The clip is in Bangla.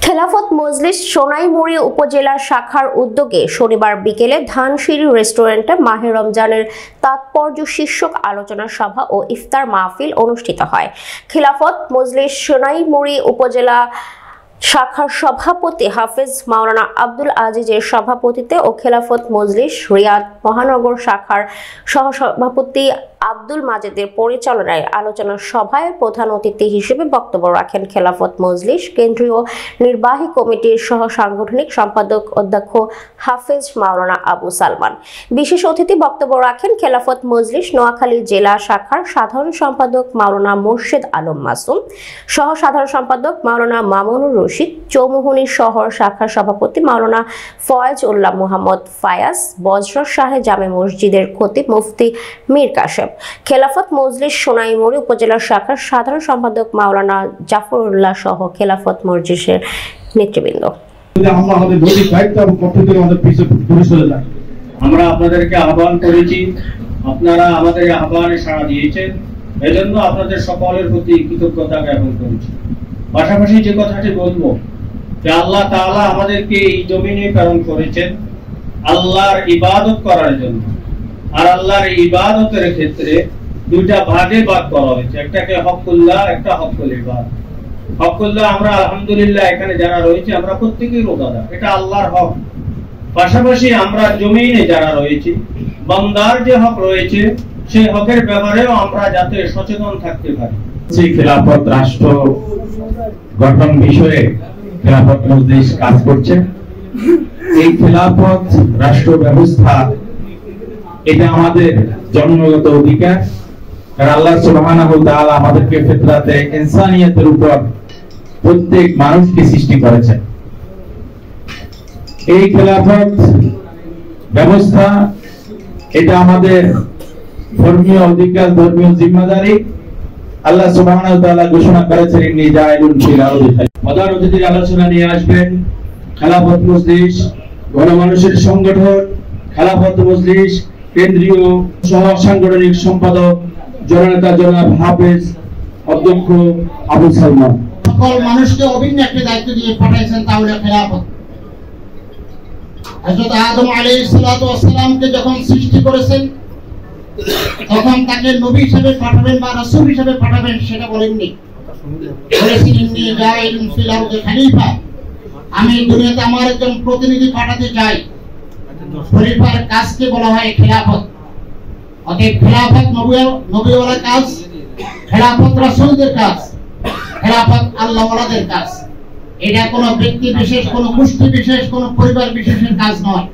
খেলাফত মজলিস সোনাইমুড়ি উপজেলা শাখার উদ্যোগে শনিবার বিকেলে ধানসিঁড়ি রেস্টুরেন্টে মাহে রমজানের তাৎপর্য শীর্ষক আলোচনা সভা ও ইফতার মাহফিল অনুষ্ঠিত হয়। খেলাফত মজলিস সোনাইমুড়ি উপজেলা শাখার সভাপতি হাফেজ মাওলানা আব্দুল আজিজের সভাপতিত্বে ও খেলাফত মজলিস রিয়াদ মহানগর শাখার সহসভাপতি আব্দুল মাজেদের পরিচালনায় আলোচনা সভায় প্রধান অতিথি হিসেবে বক্তব্য রাখেন খেলাফত মজলিস কেন্দ্রীয় নির্বাহী কমিটির সহ সাংগঠনিক সম্পাদক অধ্যক্ষ হাফেজ মাওলানা আবু সালমান। বিশেষ অতিথি বক্তব্য রাখেন খেলাফত মজলিস নোয়াখালী জেলা শাখার সাধারণ সম্পাদক মাওলানা মুর্শেদ আলম মাসুম, সহ সাধারণ সম্পাদক মাওলানা মামুনুর রশিদ, চৌমুহনী শহর শাখার সভাপতি মাওলানা ফয়েজ উল্লাহ মোহাম্মদ ফায়াজ, বজর শাহে জামে মসজিদের খতিব মুফতি মীর কাশেম, খেলাফত মজলিস সোনাইমুড়ি উপজেলা শাখার সাধারণ সম্পাদক মাওলানা জাফরুল্লাহ সহ খেলাফত মজলিসের নেতৃবৃন্দ। আমরা আপনাদেরকে আহ্বান করেছি, আপনারা আমাদের আহ্বানে সাড়া দিয়েছেন, এজন্য আপনাদের সকলের প্রতি কৃতজ্ঞতা জ্ঞাপন করছি। পাশাপাশি যে কথাটি বলবো যে আল্লাহ তাআলা আমাদেরকে এই জমিনে প্রেরণ করেছেন আল্লাহর ইবাদত করার জন্য, আর আল্লাহর ইবাদতের ক্ষেত্রে দুইটা ভাগে ভাগ করা হয়েছে, একটাকে হকুল্লাহ, একটা হকুল ইবাদ। হকুল্লাহ আমরা আলহামদুলিল্লাহ এখানে যারা রয়েছে আমরা প্রত্যেকেই রোজাদার, এটা আল্লাহর হক। পাশাপাশি আমরা জমিনে যারা রয়েছি বান্দার যে হক রয়েছে সেই হকের ব্যাপারেও আমরা যাতে সচেতন থাকতে পারি। খেলাফত রাষ্ট্র গঠন বিষয়ে খেলাফত মজলিস কাজ করছে। এই খেলাফত রাষ্ট্র ব্যবস্থা এটা আমাদের জন্মগত অধিকার, কারণ আল্লাহ সুবহানাহু ওয়া তাআলা আমাদেরকে ফিতরাতে ইনসানিয়তের উপর প্রত্যেক মানুষকে সৃষ্টি করেছেন। এই খেলাফত ব্যবস্থা এটা আমাদের ধর্মীয় অধিকার, ধর্মীয় জিম্মাদারি। আল্লাহ সুবহানাহু ওয়া তাআলা ঘোষণা করেছেন ইন্নী জাইলুন ফিল আরদি খলিফা। প্রধান অতিথির আলোচনা নিয়ে আসবেন খেলাফত মজলিস গণমানুষের সংগঠন, খেলাফত মজলিস কেন্দ্রীয় সহ সাংগঠনিক সম্পাদক জননেতা জনাব হাফেজ অধ্যক্ষ আবু সালমান। সকল মানুষকে অভিন্ন একটা দায়িত্ব দিয়ে পাঠাইছেন, তাহলে খেলাফত। হযরত আদম আলাইহিস সালাতু ওয়াস সালামকে যখন সৃষ্টি করেছেন তখন তাকে নবী হিসেবে পাঠাবেন বা রাসূল হিসেবে পাঠাবেন সেটা বলেননি, বলেছেন ইন্নী জাইলুন ফিল আরদি খলিফা, আমি দুনিয়াতে আমার একজন প্রতিনিধি পাঠাতে চাই। খলিফার কাজকে বলা হয় খেলাফত। অতএব খেলাফত নবীওয়ালা কাজ, খেলাফত রাসূলদের কাজ, খেলাফত আল্লাহওয়ালাদের কাজ। এটা কোনো ব্যক্তি বিশেষ, কোনো গোষ্ঠী বিশেষ, কোনো পরিবার বিশেষের কাজ নয়।